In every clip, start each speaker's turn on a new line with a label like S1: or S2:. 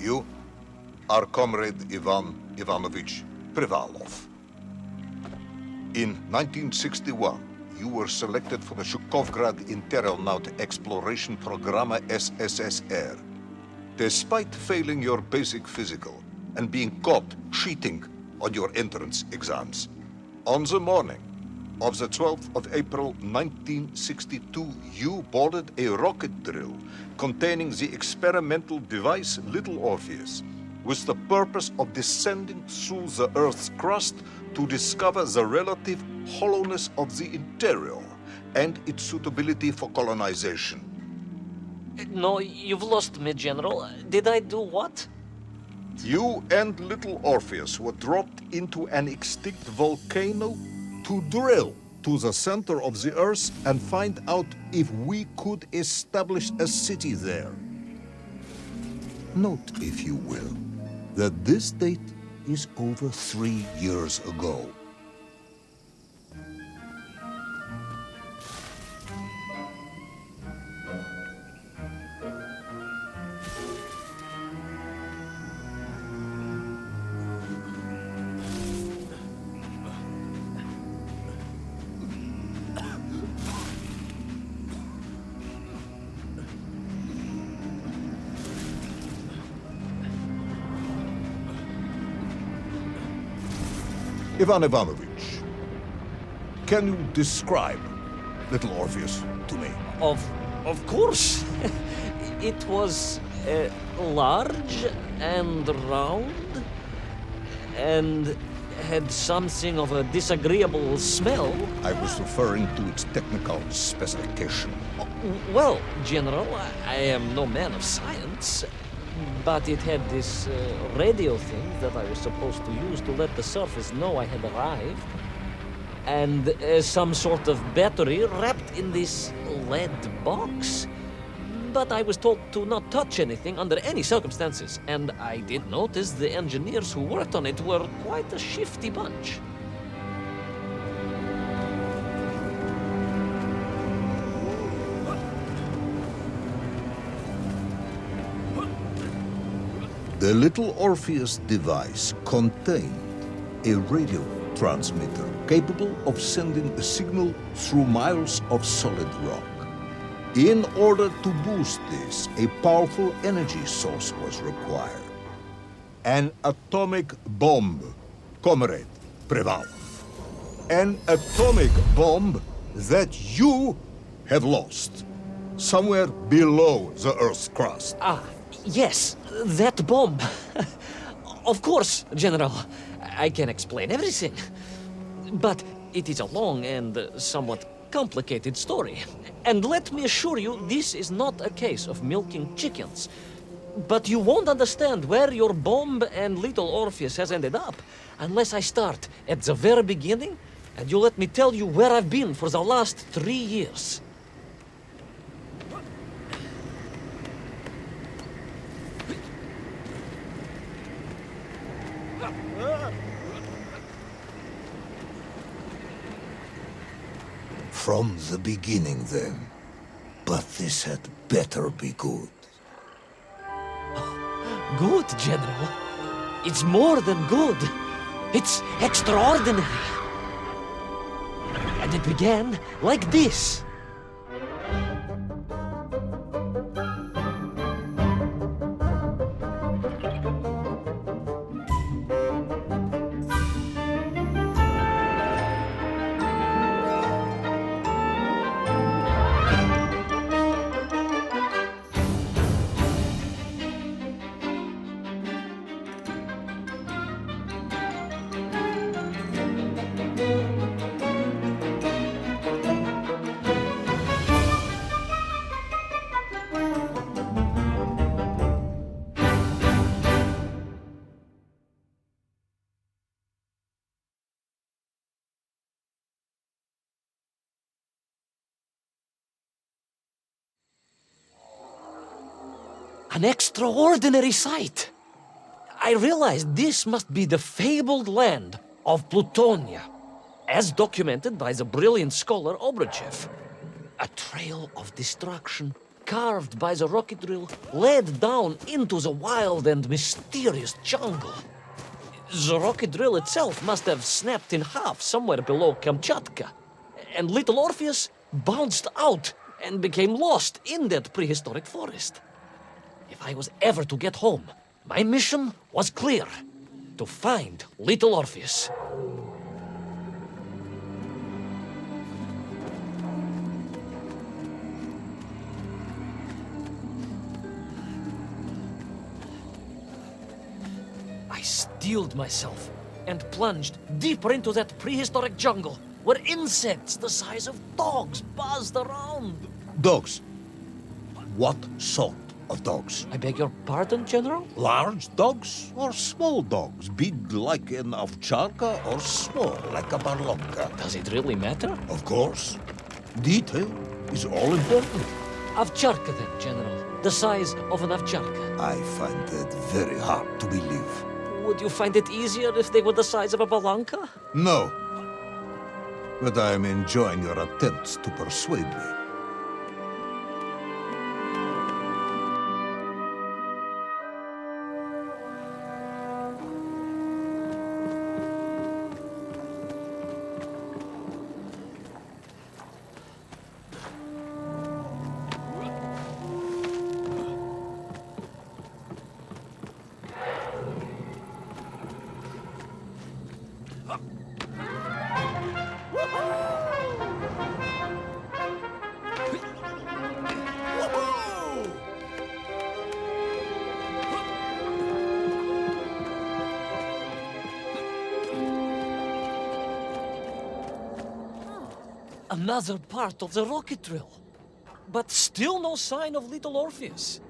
S1: You are Comrade Ivan Ivanovich Privalov. In 1961, you were selected for the Shukovgrad Internaut Exploration Programme SSSR. Despite failing your basic physical and being caught cheating on your entrance exams, on the morning of the 12th of April 1962, you boarded a rocket drill containing the experimental device Little Orpheus, with the purpose of descending through the Earth's crust to discover the relative hollowness of the interior and its suitability for colonization.
S2: No, you've lost me, General. Did I do what?
S1: You and Little Orpheus were dropped into an extinct volcano to drill to the center of the Earth and find out if we could establish a city there. Note, if you will, that this date is over 3 years ago. Ivan Ivanovich, can you describe Little Orpheus to me?
S2: Of course. It was large and round and had something of a disagreeable smell.
S1: I was referring to its technical specification.
S2: Well, General, I am no man of science, but it had this radio thing that I was supposed to use to let the surface know I had arrived, and some sort of battery wrapped in this lead box. But I was told to not touch anything under any circumstances, and I did notice the engineers who worked on it were quite a shifty bunch.
S1: The Little Orpheus device contained a radio transmitter capable of sending a signal through miles of solid rock. In order to boost this, a powerful energy source was required. An atomic bomb, Comrade Privalov. An atomic bomb that you have lost somewhere below the Earth's crust.
S2: Ah, yes, that bomb. Of course, General. I can explain everything. But it is a long and somewhat complicated story. And let me assure you, this is not a case of milking chickens. But you won't understand where your bomb and Little Orpheus has ended up unless I start at the very beginning and you let me tell you where I've been for the last 3 years.
S1: From the beginning, then. But this had better be good.
S2: Good, General. It's more than good. It's extraordinary. And it began like this. An extraordinary sight. I realized this must be the fabled land of Plutonia, as documented by the brilliant scholar Obruchev. A trail of destruction carved by the rocket drill led down into the wild and mysterious jungle. The rocket drill itself must have snapped in half somewhere below Kamchatka, and little Orpheus bounced out and became lost in that prehistoric forest. If I was ever to get home, my mission was clear: to find little Orpheus. I steeled myself and plunged deeper into that prehistoric jungle where insects the size of dogs buzzed around.
S1: Dogs? What sort of dogs?
S2: I beg your pardon, General?
S1: Large dogs or small dogs? Big like an ovcharka or small like a barlonka?
S2: Does it really matter?
S1: Of course. Detail is all important.
S2: Овчарка then, General. The size of an овчарка.
S1: I find that very hard to believe.
S2: Would you find it easier if they were the size of a balanka?
S1: No. But I am enjoying your attempts to persuade me.
S2: Another part of the rocket drill. But still no sign of little Orpheus.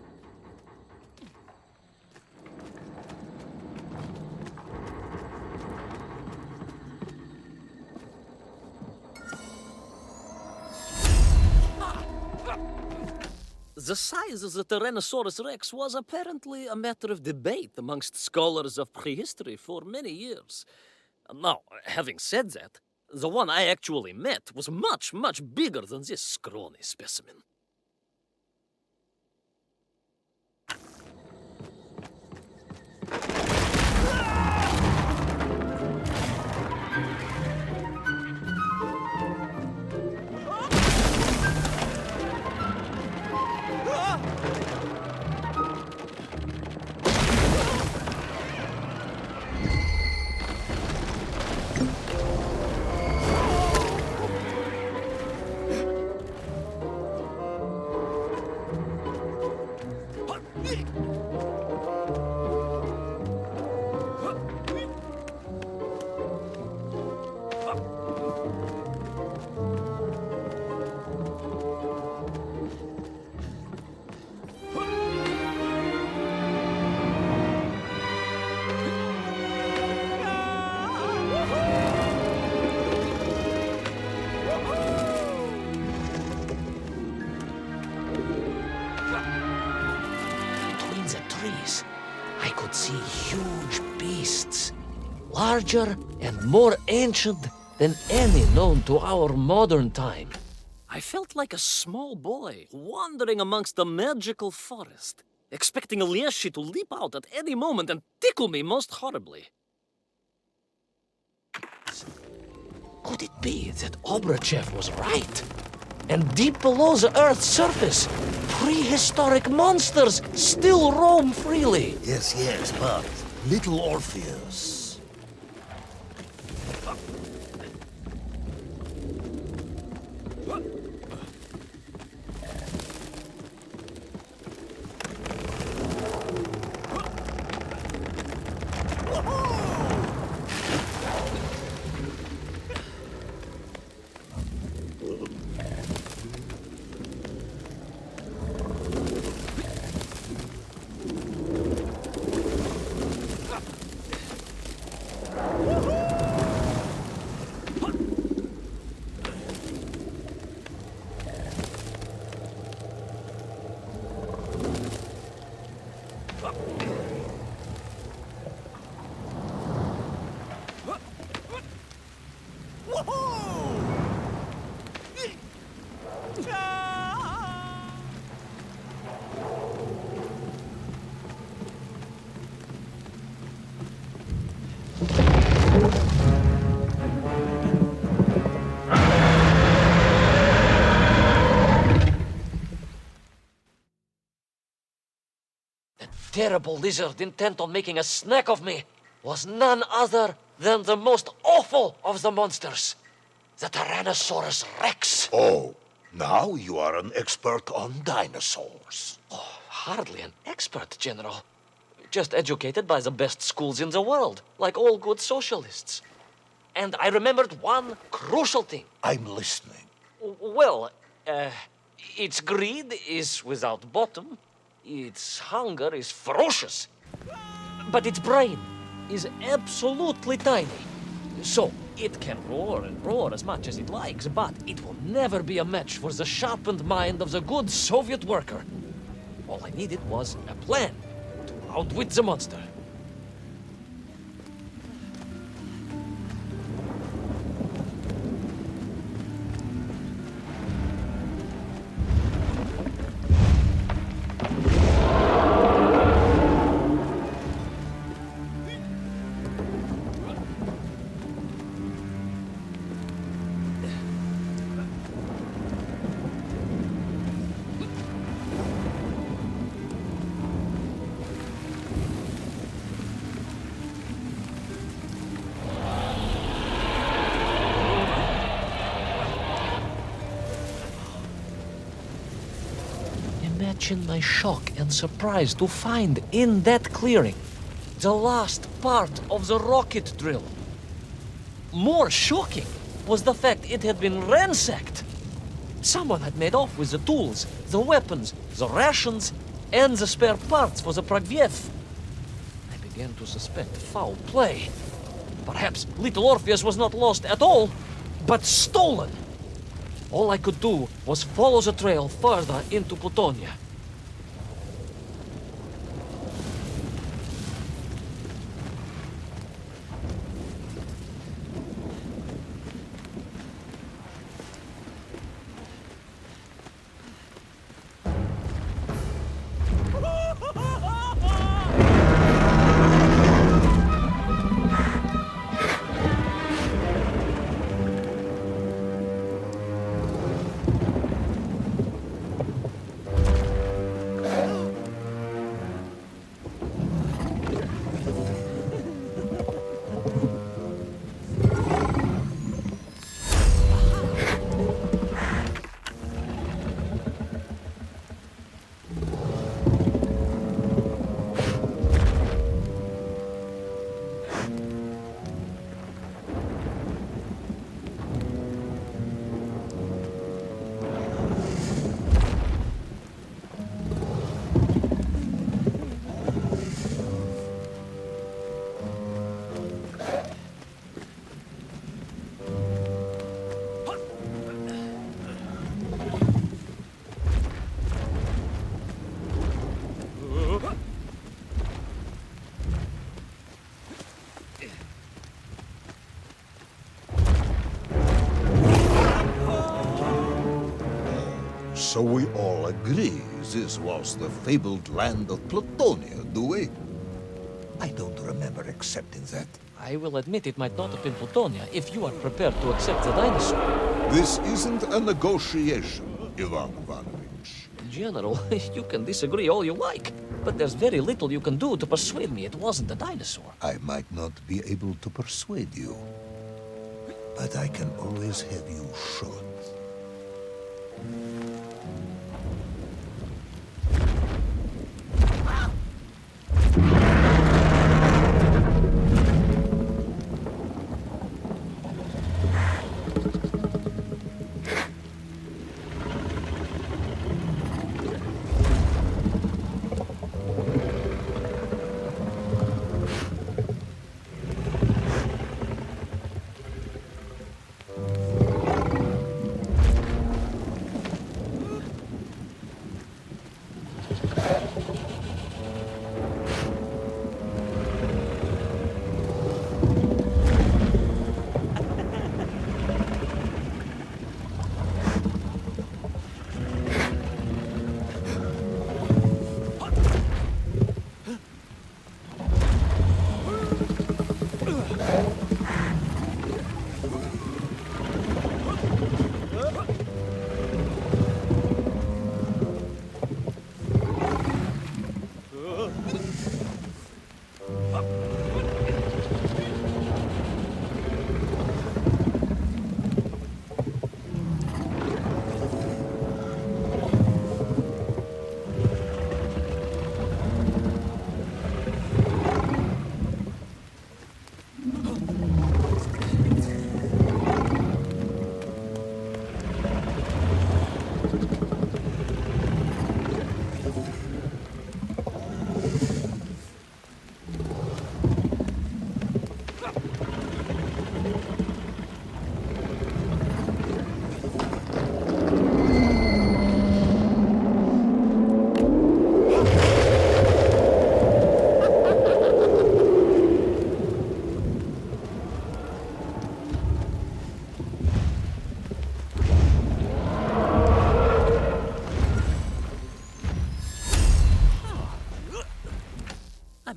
S2: The size of the Tyrannosaurus Rex was apparently a matter of debate amongst scholars of prehistory for many years. Now, having said that, the one I actually met was much, much bigger than this scrawny specimen. I could see huge beasts, larger and more ancient than any known to our modern time. I felt like a small boy wandering amongst a magical forest, expecting a Leshy to leap out at any moment and tickle me most horribly. Could it be that Obrachev was right? And deep below the Earth's surface, prehistoric monsters still roam freely.
S1: Yes, but little Orpheus.
S2: terrible lizard intent on making a snack of me was none other than the most awful of the monsters, the Tyrannosaurus Rex.
S1: Oh, now you are an expert on dinosaurs.
S2: Oh, hardly an expert, General. Just educated by the best schools in the world, like all good socialists. And I remembered one crucial thing.
S1: I'm listening.
S2: Well, its greed is without bottom, its hunger is ferocious, but its brain is absolutely tiny. So, it can roar and roar as much as it likes, but it will never be a match for the sharpened mind of the good Soviet worker. All I needed was a plan to outwit the monster. Imagine my shock and surprise to find in that clearing the last part of the rocket drill. More shocking was the fact it had been ransacked. Someone had made off with the tools, the weapons, the rations, and the spare parts for the Pragviev. I began to suspect foul play. Perhaps little Orpheus was not lost at all, but stolen. All I could do was follow the trail further into Plutonia.
S1: So we all agree this was the fabled land of Plutonia, do we? I don't remember accepting that.
S2: I will admit it might not have been Plutonia if you are prepared to accept the dinosaur.
S1: This isn't a negotiation, Ivan Ivanovich.
S2: General, you can disagree all you like, but there's very little you can do to persuade me it wasn't a dinosaur.
S1: I might not be able to persuade you, but I can always have you shot.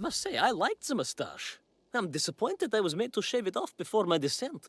S3: must say, I liked the mustache. I'm disappointed I was made to shave it off before my descent.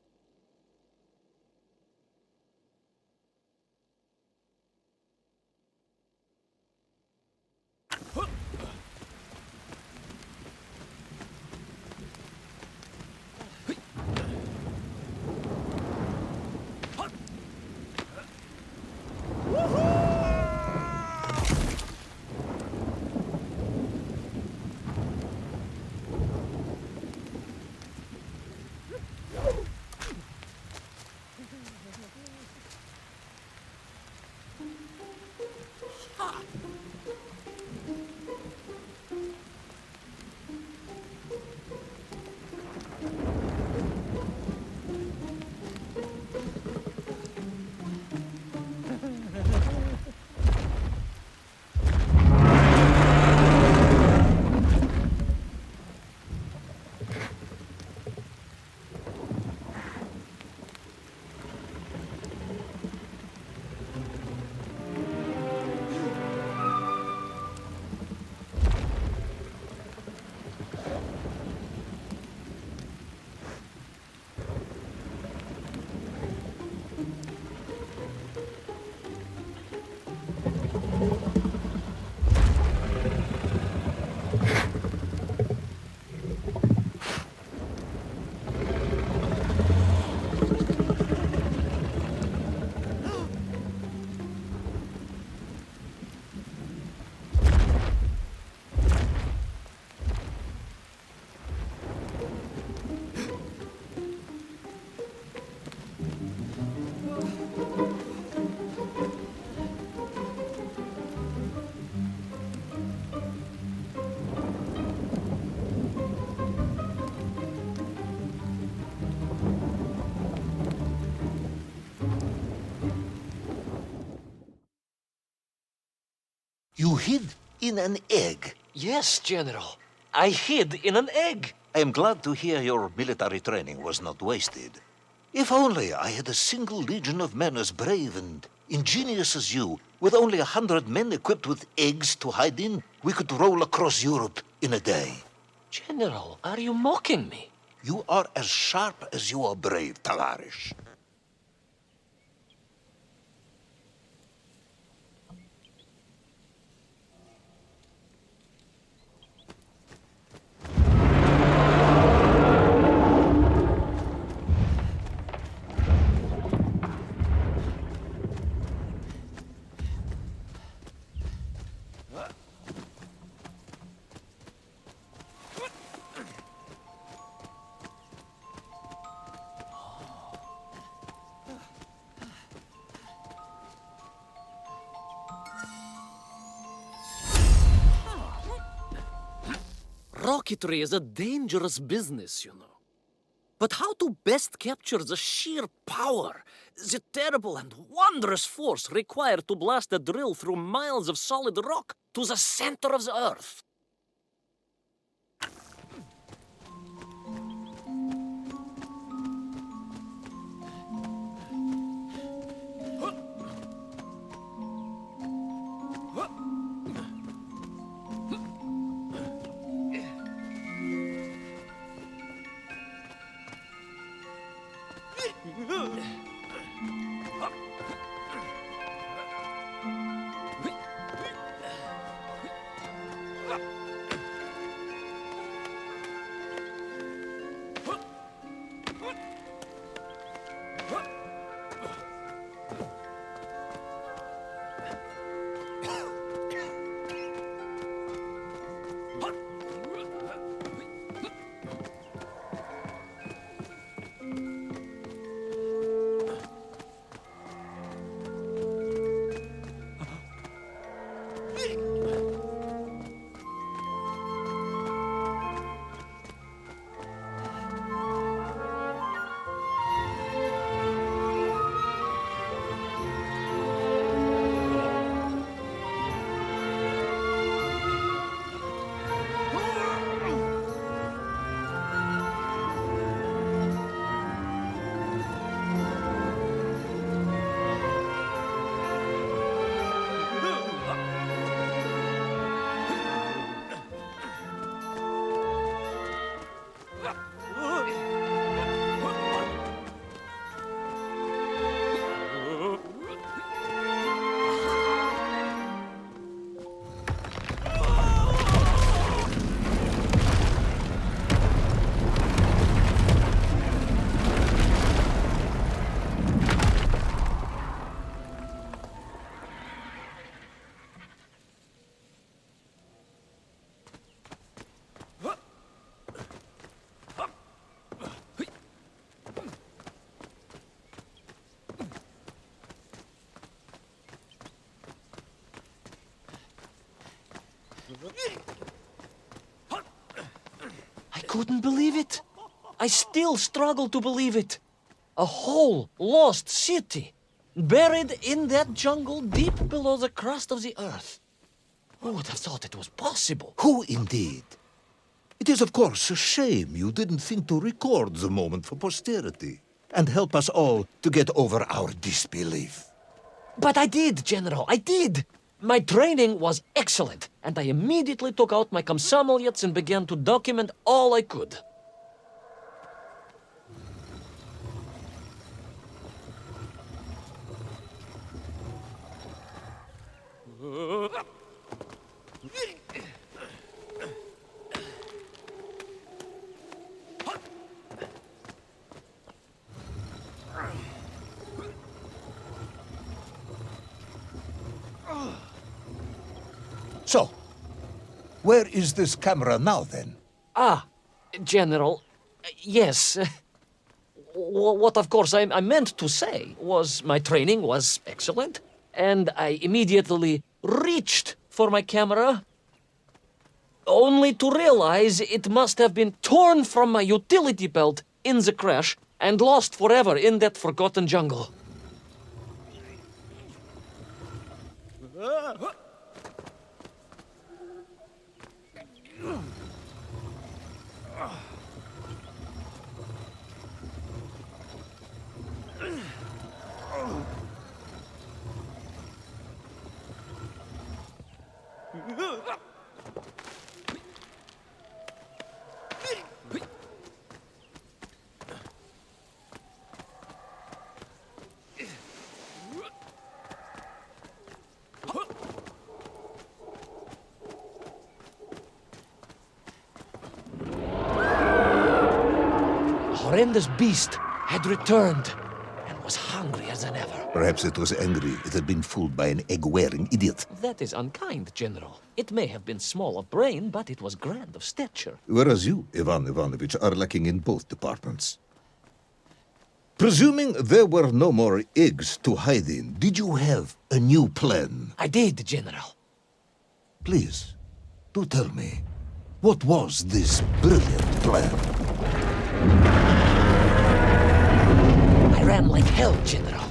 S1: You hid in an egg.
S2: Yes, General. I hid in an egg.
S1: I am glad to hear your military training was not wasted. If only I had a single legion of men as brave and ingenious as you, with only 100 men equipped with eggs to hide in, we could roll across Europe in a day.
S2: General, are you mocking me?
S1: You are as sharp as you are brave, Tavarish.
S3: Rocketry is a dangerous business, you know. But how to best capture the sheer power, the terrible and wondrous force required to blast a drill through miles of solid rock to the center of the Earth?
S2: I couldn't believe it. I still struggle to believe it. A whole lost city, buried in that jungle deep below the crust of the earth. Who would have thought it was possible?
S1: Who indeed? It is, of course, a shame you didn't think to record the moment for posterity and help us all to get over our disbelief.
S2: But I did, General, I did. My training was excellent, and I immediately took out my komsomolets and began to document all I could.
S1: So, where is this camera now, then?
S2: Ah, General, yes. What, of course, I meant to say was my training was excellent, and I immediately reached for my camera, only to realize it must have been torn from my utility belt in the crash and lost forever in that forgotten jungle. The horrendous beast had returned and was hungrier than ever.
S1: Perhaps it was angry it had been fooled by an egg-wearing idiot.
S2: That is unkind, General. It may have been small of brain, but it was grand of stature.
S1: Whereas you, Ivan Ivanovich, are lacking in both departments. Presuming there were no more eggs to hide in, did you have a new plan?
S2: I did, General.
S1: Please, do tell me, what was this brilliant plan?
S2: I ran like hell, General.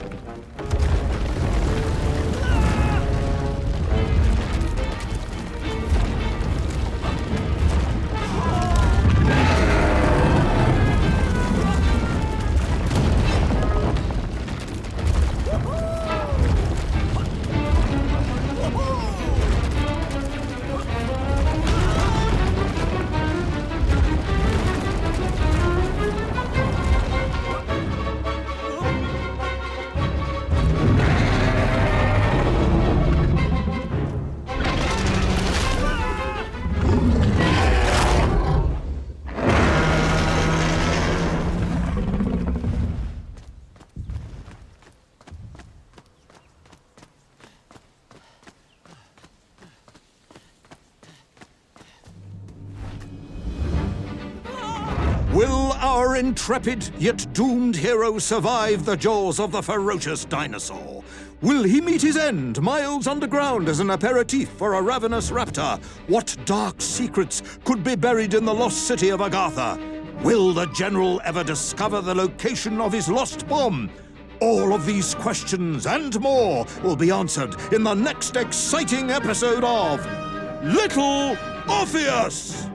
S4: Will our intrepid yet doomed hero survive the jaws of the ferocious dinosaur? Will he meet his end miles underground as an aperitif for a ravenous raptor? What dark secrets could be buried in the lost city of Agatha? Will the general ever discover the location of his lost bomb? All of these questions and more will be answered in the next exciting episode of Little Orpheus!